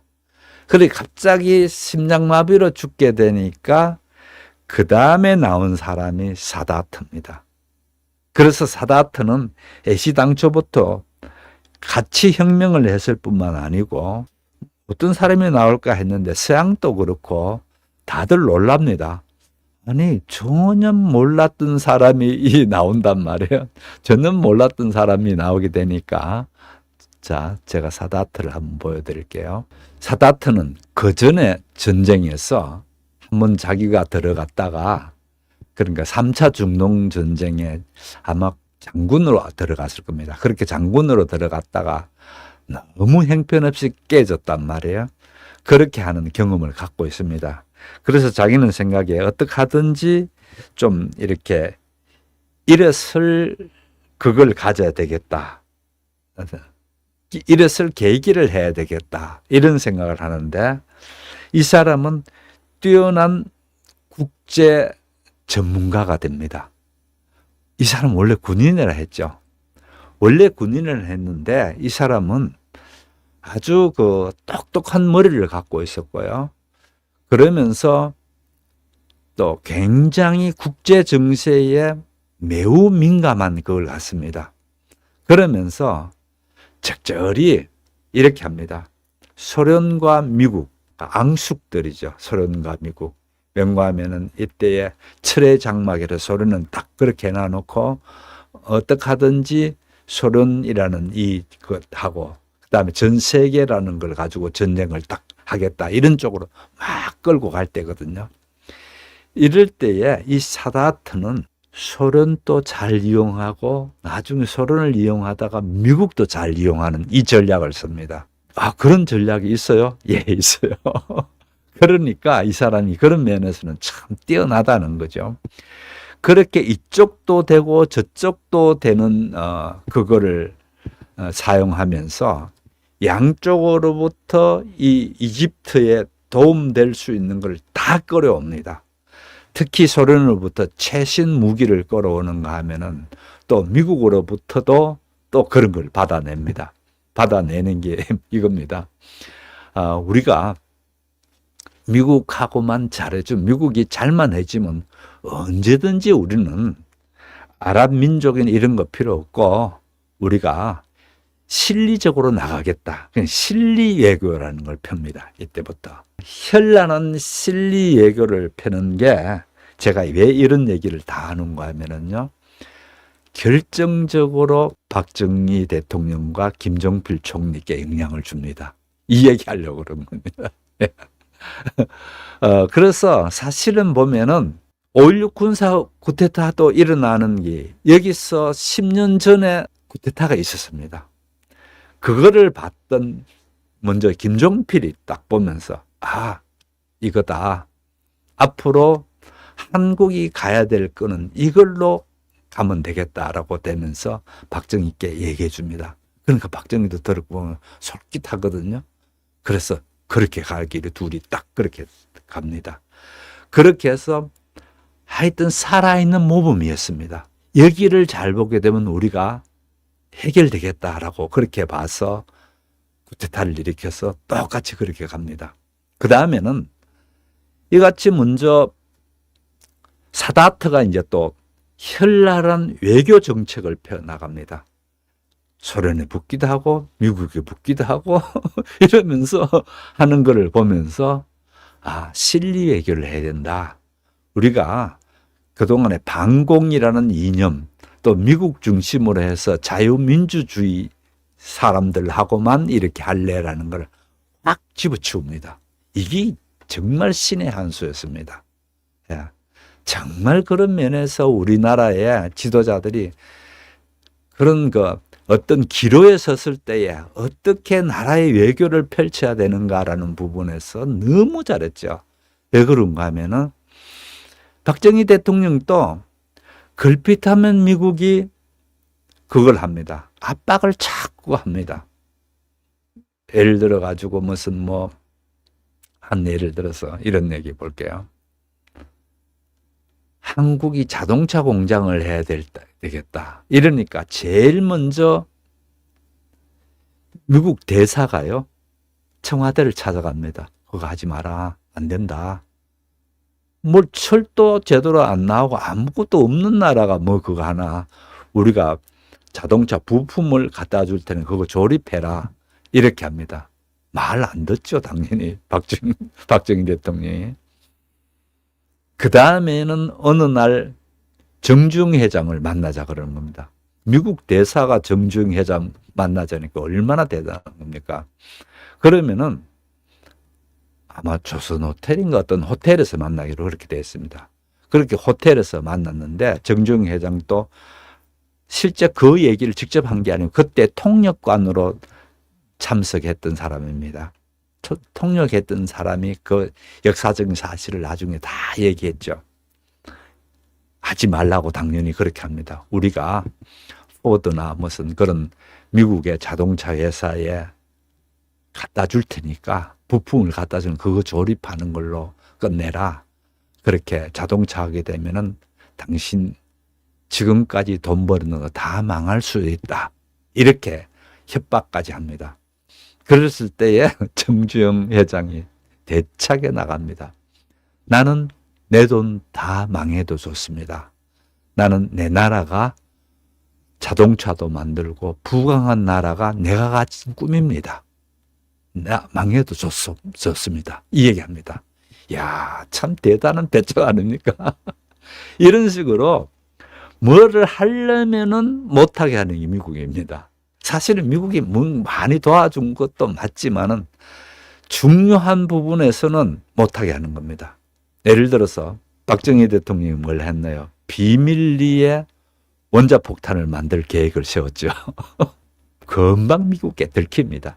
그래 갑자기 심장마비로 죽게 되니까 그 다음에 나온 사람이 사다트입니다. 그래서 사다트는 애시당초부터 같이 혁명을 했을 뿐만 아니고 어떤 사람이 나올까 했는데 서양도 그렇고 다들 놀랍니다. 아니 전혀 몰랐던 사람이 나온단 말이에요. 전혀 몰랐던 사람이 나오게 되니까 자 제가 사다트를 한번 보여드릴게요. 사다트는 그 전에 전쟁에서 한번 자기가 들어갔다가 그러니까 3차 중동전쟁에 아마 장군으로 들어갔을 겁니다. 그렇게 장군으로 들어갔다가 너무 형편없이 깨졌단 말이에요. 그렇게 하는 경험을 갖고 있습니다. 그래서 자기는 생각에 어떻게 하든지 좀 이렇게 일어설 그걸 가져야 되겠다. 일어설 계기를 해야 되겠다. 이런 생각을 하는데 이 사람은 뛰어난 국제 전문가가 됩니다. 이 사람 원래 군인이라 했죠. 원래 군인을 했는데 이 사람은 아주 그 똑똑한 머리를 갖고 있었고요. 그러면서 또 굉장히 국제 정세에 매우 민감한 그걸 갖습니다. 그러면서 적절히 이렇게 합니다. 소련과 미국, 앙숙들이죠. 소련과 미국. 명구하면은 이때의 철의 장막이라 소련은 딱 그렇게 해놔놓고 어떻게 하든지 소련이라는 이것하고 그다음에 전 세계라는 걸 가지고 전쟁을 딱 하겠다 이런 쪽으로 막 끌고 갈 때거든요. 이럴 때에 이 사다트는 소련도 잘 이용하고 나중에 소련을 이용하다가 미국도 잘 이용하는 이 전략을 씁니다. 아, 그런 전략이 있어요? 예, 있어요. 그러니까 이 사람이 그런 면에서는 참 뛰어나다는 거죠. 그렇게 이쪽도 되고 저쪽도 되는 그거를 사용하면서 양쪽으로부터 이 이집트에 도움될 수 있는 걸 다 끌어옵니다. 특히 소련으로부터 최신 무기를 끌어오는가 하면은 또 미국으로부터도 또 그런 걸 받아냅니다. 받아내는 게 이겁니다. 우리가 미국하고만 잘해주면, 미국이 잘만 해주면 언제든지 우리는 아랍 민족인 이런 거 필요 없고 우리가 실리적으로 나가겠다. 그냥 실리 외교라는 걸 펴니다. 이때부터. 현란한 실리 외교를 펴는 게 제가 왜 이런 얘기를 다 하는가 하면은요. 결정적으로 박정희 대통령과 김정필 총리께 영향을 줍니다. 이 얘기 하려고 그런 겁니다. 그래서 사실은 보면은 5.16 군사 쿠데타도 일어나는 게 여기서 10년 전에 쿠데타가 있었습니다. 그거를 봤던 먼저 김종필이 딱 보면서 이거다. 앞으로 한국이 가야 될 거는 이걸로 가면 되겠다라고 되면서 박정희께 얘기해 줍니다. 그러니까 박정희도 들었고 보면 솔깃하거든요. 그래서 그렇게 가기를 둘이 딱 그렇게 갑니다. 그렇게 해서 하여튼 살아있는 모범이었습니다. 여기를 잘 보게 되면 우리가 해결되겠다라고 그렇게 봐서 쿠데타를 일으켜서 똑같이 그렇게 갑니다. 그 다음에는 이같이 먼저 사다트가 이제 또 현란한 외교 정책을 펴나갑니다. 소련에 붙기도 하고 미국에 붙기도 하고 이러면서 하는 것을 보면서 실리 외교를 해야 된다. 우리가 그동안에 반공이라는 이념 또 미국 중심으로 해서 자유민주주의 사람들하고만 이렇게 할래라는 걸 확 집어치웁니다. 이게 정말 신의 한 수였습니다. 정말 그런 면에서 우리나라의 지도자들이 그런 어떤 기로에 섰을 때에 어떻게 나라의 외교를 펼쳐야 되는가라는 부분에서 너무 잘했죠. 왜 그런가 하면은 박정희 대통령도 걸핏하면 미국이 그걸 합니다. 압박을 자꾸 합니다. 예를 들어 가지고 무슨 한 예를 들어서 이런 얘기 볼게요. 한국이 자동차 공장을 해야 되겠다. 이러니까 제일 먼저 미국 대사가요. 청와대를 찾아갑니다. 그거 하지 마라. 안 된다. 철도 제대로 안 나오고 아무것도 없는 나라가 그거 하나. 우리가 자동차 부품을 갖다 줄 테니 그거 조립해라. 이렇게 합니다. 말 안 듣죠. 당연히 박정희 대통령이. 그 다음에는 어느 날 정주영 회장을 만나자 그러는 겁니다. 미국 대사가 정주영 회장 만나자니까 얼마나 대단한 겁니까? 그러면은 아마 조선 호텔인가 어떤 호텔에서 만나기로 그렇게 되어 있습니다. 그렇게 호텔에서 만났는데 정주영 회장도 실제 그 얘기를 직접 한 게 아니고 그때 통역관으로 참석했던 사람입니다. 통역했던 사람이 그 역사적인 사실을 나중에 다 얘기했죠. 하지 말라고 당연히 그렇게 합니다. 우리가 포드나 무슨 그런 미국의 자동차 회사에 갖다 줄 테니까 부품을 갖다 주는 그거 조립하는 걸로 끝내라. 그렇게 자동차 하게 되면은 당신 지금까지 돈 버는 거 다 망할 수 있다. 이렇게 협박까지 합니다. 그랬을 때에 정주영 회장이 대차게 나갑니다. 나는 내 돈 다 망해도 좋습니다. 나는 내 나라가 자동차도 만들고 부강한 나라가 내가 가진 꿈입니다. 나 망해도 좋습니다. 이 얘기합니다. 이야, 참 대단한 배짱 아닙니까? 이런 식으로 뭐를 하려면은 못하게 하는 게 미국입니다. 사실은 미국이 많이 도와준 것도 맞지만은 중요한 부분에서는 못하게 하는 겁니다. 예를 들어서 박정희 대통령이 뭘 했나요? 비밀리에 원자폭탄을 만들 계획을 세웠죠. 금방 미국에 들킵니다.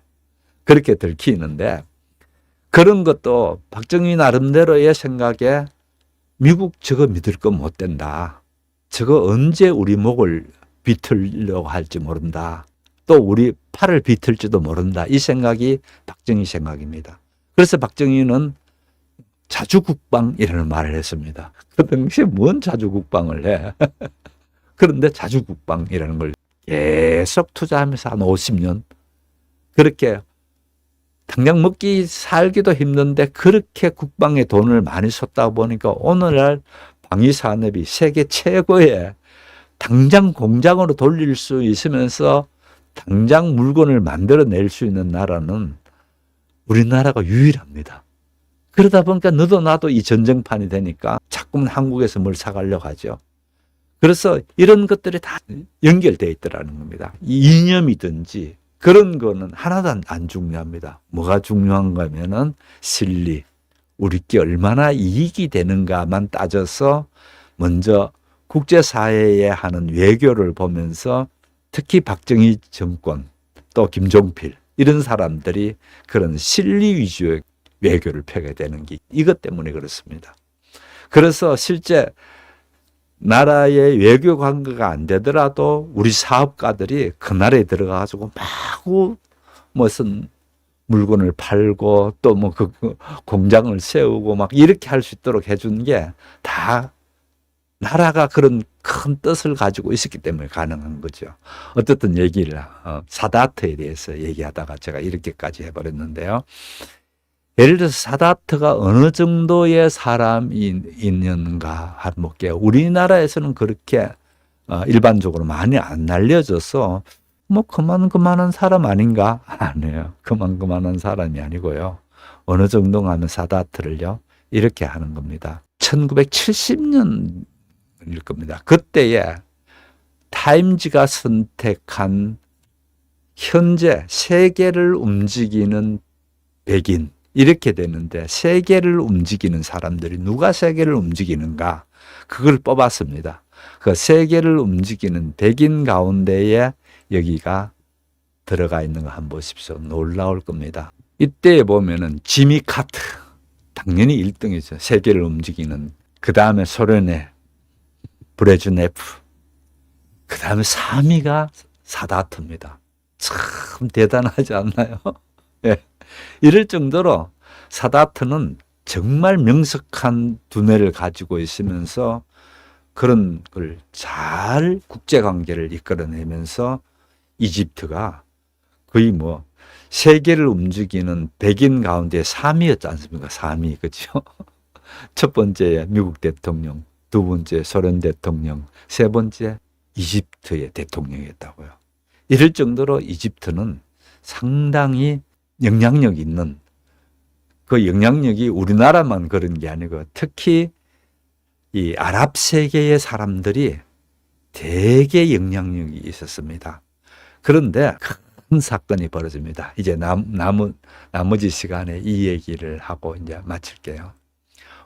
그렇게 들키는데 그런 것도 박정희 나름대로의 생각에 미국 저거 믿을 건 못 된다. 저거 언제 우리 목을 비틀려고 할지 모른다. 또 우리 팔을 비틀지도 모른다. 이 생각이 박정희 생각입니다. 그래서 박정희는 자주국방이라는 말을 했습니다. 그 당시에 뭔 자주국방을 해. 그런데 자주국방이라는 걸 계속 투자하면서 한 50년 그렇게 당장 먹기 살기도 힘든데 그렇게 국방에 돈을 많이 쏟다 보니까 오늘날 방위산업이 세계 최고의 당장 공장으로 돌릴 수 있으면서 당장 물건을 만들어낼 수 있는 나라는 우리나라가 유일합니다. 그러다 보니까 너도 나도 이 전쟁판이 되니까 자꾸만 한국에서 뭘 사가려고 하죠. 그래서 이런 것들이 다 연결되어 있더라는 겁니다. 이 이념이든지 그런 거는 하나도 안 중요합니다. 뭐가 중요한가 하면은 실리, 우리께 얼마나 이익이 되는가만 따져서 먼저 국제사회에 하는 외교를 보면서 특히 박정희 정권 또 김종필 이런 사람들이 그런 실리 위주의 외교를 펴게 되는 게 이것 때문에 그렇습니다. 그래서 실제 나라의 외교 관계가 안 되더라도 우리 사업가들이 그 나라에 들어가가지고 마구 무슨 물건을 팔고 또 뭐 그 공장을 세우고 막 이렇게 할 수 있도록 해준 게 다 나라가 그런 큰 뜻을 가지고 있었기 때문에 가능한 거죠. 어쨌든 얘기를 사다트에 대해서 얘기하다가 제가 이렇게까지 해버렸는데요. 예를 들어서 사다트가 어느 정도의 사람이 있는가 한번 볼게요. 우리나라에서는 그렇게 일반적으로 많이 안 알려져서 뭐 그만한 사람 아닌가? 아니에요. 그만한 사람이 아니고요. 어느 정도 하면 사다트를요. 이렇게 하는 겁니다. 1970년일 겁니다. 그때에 타임즈가 선택한 현재 세계를 움직이는 백인 이렇게 되는데 세계를 움직이는 사람들이 누가 세계를 움직이는가 그걸 뽑았습니다. 그 세계를 움직이는 백인 가운데에 여기가 들어가 있는 거 한번 보십시오. 놀라울 겁니다. 이때 보면은 지미 카트 당연히 1등이죠. 세계를 움직이는. 그 다음에 소련의 브레즈네프. 그 다음에 3위가 사다트입니다. 참 대단하지 않나요? 예. 이럴 정도로 사다트는 정말 명석한 두뇌를 가지고 있으면서 그런 걸 잘 국제관계를 이끌어내면서 이집트가 거의 뭐 세계를 움직이는 백인 가운데 3위였지 않습니까? 3위, 그죠? 첫 번째 미국 대통령, 두 번째 소련 대통령, 세 번째 이집트의 대통령이었다고요. 이럴 정도로 이집트는 상당히 영향력 있는 그 영향력이 우리나라만 그런 게 아니고 특히 이 아랍 세계의 사람들이 되게 영향력이 있었습니다. 그런데 큰 사건이 벌어집니다. 이제 나머지 시간에 이 얘기를 하고 이제 마칠게요.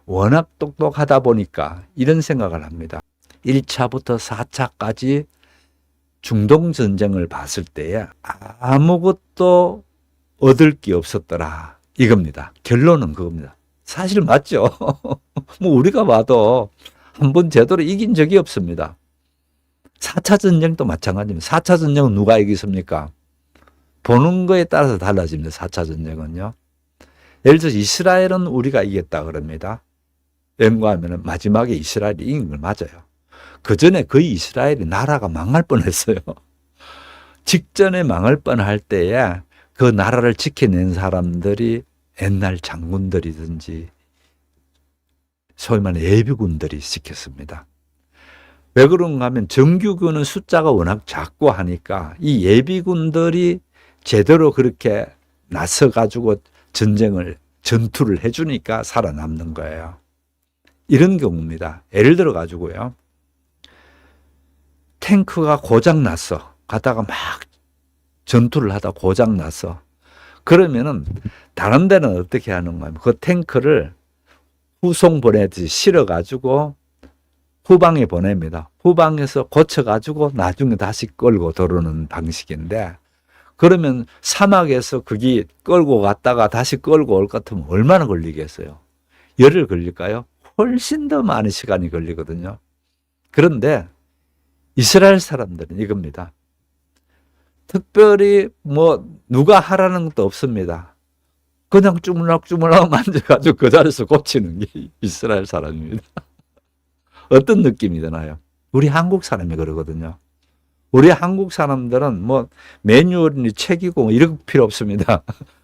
워낙 똑똑하다 보니까 이런 생각을 합니다. 1차부터 4차까지 중동 전쟁을 봤을 때에 아무것도 얻을 게 없었더라. 이겁니다. 결론은 그겁니다. 사실 맞죠? 뭐 우리가 봐도 한번 제대로 이긴 적이 없습니다. 4차 전쟁도 마찬가지입니다. 4차 전쟁은 누가 이겼습니까? 보는 거에 따라서 달라집니다. 4차 전쟁은요. 예를 들어서 이스라엘은 우리가 이겼다 그럽니다. 연구하면 마지막에 이스라엘이 이긴 걸 맞아요. 그 전에 거의 이스라엘이 나라가 망할 뻔했어요. 직전에 망할 뻔할 때에 그 나라를 지켜낸 사람들이 옛날 장군들이든지 소위 말하는 예비군들이 지켰습니다. 왜 그런가 하면 정규군은 숫자가 워낙 작고 하니까 이 예비군들이 제대로 그렇게 나서가지고 전투를 해주니까 살아남는 거예요. 이런 경우입니다. 예를 들어 가지고요. 탱크가 고장났어. 가다가 막 전투를 하다 고장났어. 그러면은 다른 데는 어떻게 하는가 하면 그 탱크를 후송 보내듯이 실어가지고 후방에 보냅니다. 후방에서 고쳐가지고 나중에 다시 끌고 들어오는 방식인데, 그러면 사막에서 그게 끌고 갔다가 다시 끌고 올 것 같으면 얼마나 걸리겠어요? 열흘 걸릴까요? 훨씬 더 많은 시간이 걸리거든요. 그런데 이스라엘 사람들은 이겁니다. 특별히 뭐 누가 하라는 것도 없습니다. 그냥 주물럭주물럭 만져가지고 그 자리에서 고치는 게 이스라엘 사람입니다. 어떤 느낌이 드나요? 우리 한국 사람이 그러거든요. 우리 한국 사람들은 뭐 매뉴얼이 책이고 이럴 필요 없습니다.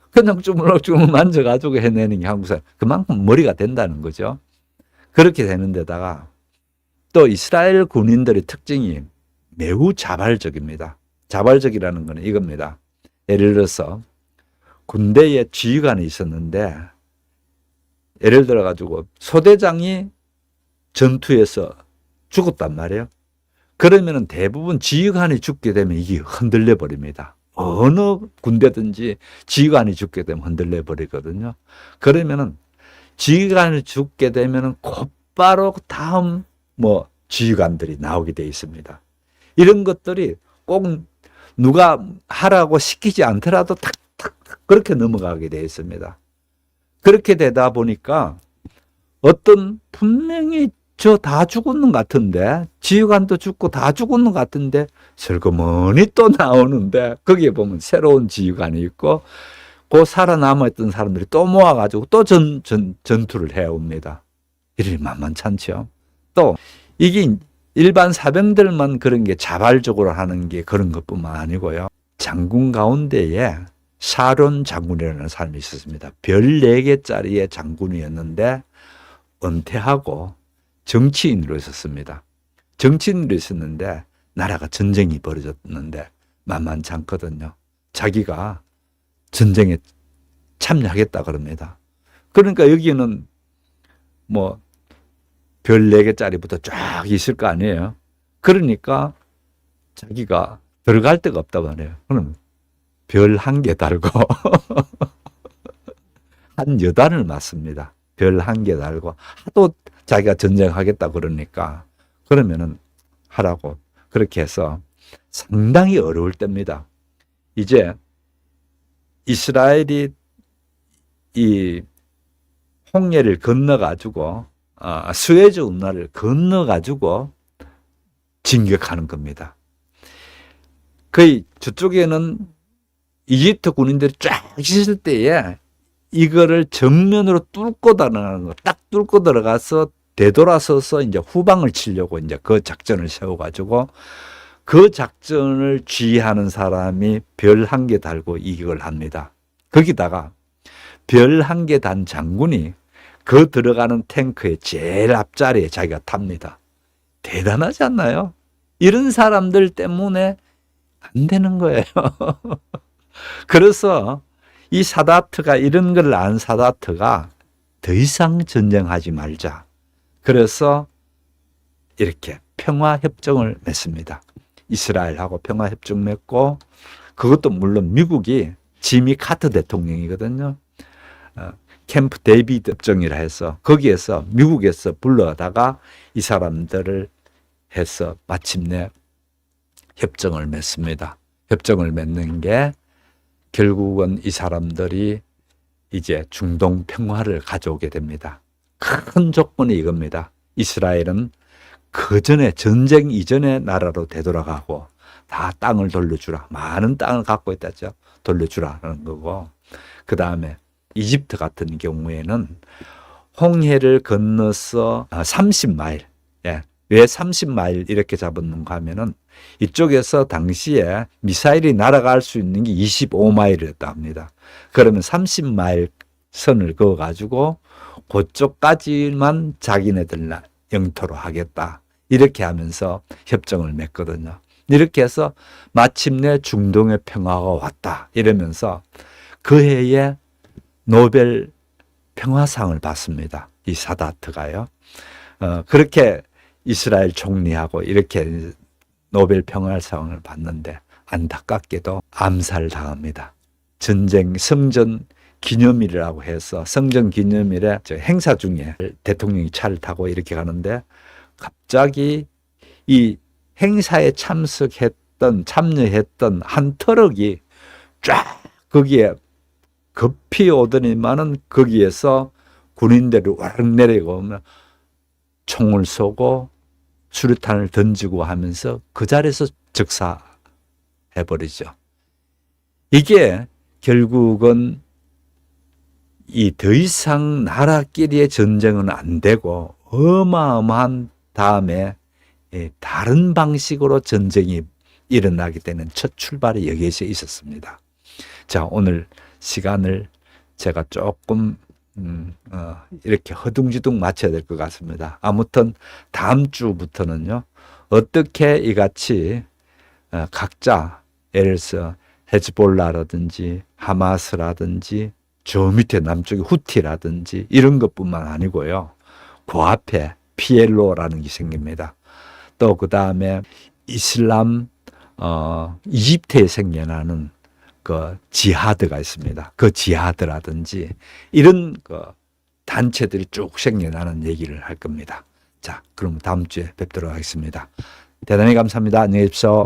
그냥 주물럭주물럭 만져가지고 해내는 게 한국 사람. 그만큼 머리가 된다는 거죠. 그렇게 되는 데다가 또 이스라엘 군인들의 특징이 매우 자발적입니다. 자발적이라는 것은 이겁니다. 예를 들어서 군대에 지휘관이 있었는데, 예를 들어 가지고 소대장이 전투에서 죽었단 말이에요. 그러면은 대부분 지휘관이 죽게 되면 이게 흔들려 버립니다. 어느 군대든지 지휘관이 죽게 되면 흔들려 버리거든요. 그러면은 지휘관이 죽게 되면은 곧바로 다음 뭐 지휘관들이 나오게 돼 있습니다. 이런 것들이 꼭 누가 하라고 시키지 않더라도 탁탁탁 그렇게 넘어가게 돼 있습니다. 그렇게 되다 보니까 어떤 분명히 저 다 죽었는 것 같은데, 지휘관도 죽고 다 죽었는 것 같은데 슬그머니 또 나오는데, 거기에 보면 새로운 지휘관이 있고 그 살아남았던 사람들이 또 모아가지고 또 전투를 해옵니다. 이름이 만만찮죠. 또 이게 일반 사병들만 그런 게 자발적으로 하는 게 그런 것뿐만 아니고요. 장군 가운데에 샤론 장군이라는 사람이 있었습니다. 별 4개짜리의 장군이었는데 은퇴하고 정치인으로 있었습니다. 정치인으로 있었는데 나라가 전쟁이 벌어졌는데 만만치 않거든요. 자기가 전쟁에 참여하겠다 그럽니다. 그러니까 여기는 뭐 별 4개짜리부터 쫙 있을 거 아니에요. 그러니까 자기가 들어갈 데가 없단 말이에요. 그럼 별 1개 달고 한 여단을 맞습니다. 별 1개 달고 하도 자기가 전쟁하겠다 그러니까 그러면은 하라고 그렇게 해서 상당히 어려울 때입니다. 이제 이스라엘이 이 홍해를 건너가지고 수에즈 운하를 건너가지고 진격하는 겁니다. 거의 저쪽에는 이집트 군인들이 쫙 있을 때에 이거를 정면으로 뚫고 들어가는 거, 딱 뚫고 들어가서 되돌아서서 이제 후방을 치려고 이제 그 작전을 세워가지고 그 작전을 지휘하는 사람이 별 1개 달고 이격을 합니다. 거기다가 별 1개 단 장군이 그 들어가는 탱크의 제일 앞자리에 자기가 탑니다. 대단하지 않나요? 이런 사람들 때문에 안 되는 거예요. 그래서 이 사다트가 이런 걸 안 사다트가 더 이상 전쟁하지 말자. 그래서 이렇게 평화협정을 맺습니다. 이스라엘하고 평화협정 맺고, 그것도 물론 미국이 지미 카터 대통령이거든요. 캠프 데이비드 협정이라 해서 거기에서 미국에서 불러다가 이 사람들을 해서 마침내 협정을 맺습니다. 협정을 맺는 게 결국은 이 사람들이 이제 중동 평화를 가져오게 됩니다. 큰 조건이 이겁니다. 이스라엘은 그 전에 전쟁 이전의 나라로 되돌아가고 다 땅을 돌려주라. 많은 땅을 갖고 있다죠. 돌려주라는 거고, 그 다음에 이집트 같은 경우에는 홍해를 건너서 30마일, 왜 30마일 이렇게 잡았는가 하면은 이쪽에서 당시에 미사일이 날아갈 수 있는 게 25마일이었다 합니다. 그러면 30마일 선을 그어가지고 그쪽까지만 자기네들 영토로 하겠다. 이렇게 하면서 협정을 맺거든요. 이렇게 해서 마침내 중동의 평화가 왔다. 이러면서 그 해에 노벨 평화상을 받습니다. 이 사다트가요. 그렇게 이스라엘 총리하고 이렇게 노벨 평화상을 받는데 안타깝게도 암살당합니다. 전쟁 성전 기념일이라고 해서 성전 기념일에 행사 중에 대통령이 차를 타고 이렇게 가는데 갑자기 이 행사에 참여했던 한 트럭이 쫙 거기에 급히 오더니만은 거기에서 군인들이 와르르 내려오면 총을 쏘고 수류탄을 던지고 하면서 그 자리에서 즉사해버리죠. 이게 결국은 이 더 이상 나라끼리의 전쟁은 안 되고 어마어마한 다음에 다른 방식으로 전쟁이 일어나게 되는 첫 출발이 여기에서 있었습니다. 자, 오늘 시간을 제가 조금 이렇게 허둥지둥 맞춰야 될 것 같습니다. 아무튼 다음 주부터는요, 어떻게 이같이 각자 예를 들어서 헤즈볼라라든지 하마스라든지 저 밑에 남쪽에 후티라든지 이런 것뿐만 아니고요. 그 앞에 PLO라는 게 생깁니다. 또 그 다음에 이슬람 이집트에 생겨나는 그 지하드가 있습니다. 그 지하드라든지 이런 그 단체들이 쭉 생겨나는 얘기를 할 겁니다. 자, 그럼 다음 주에 뵙도록 하겠습니다. 대단히 감사합니다. 안녕히 계십시오.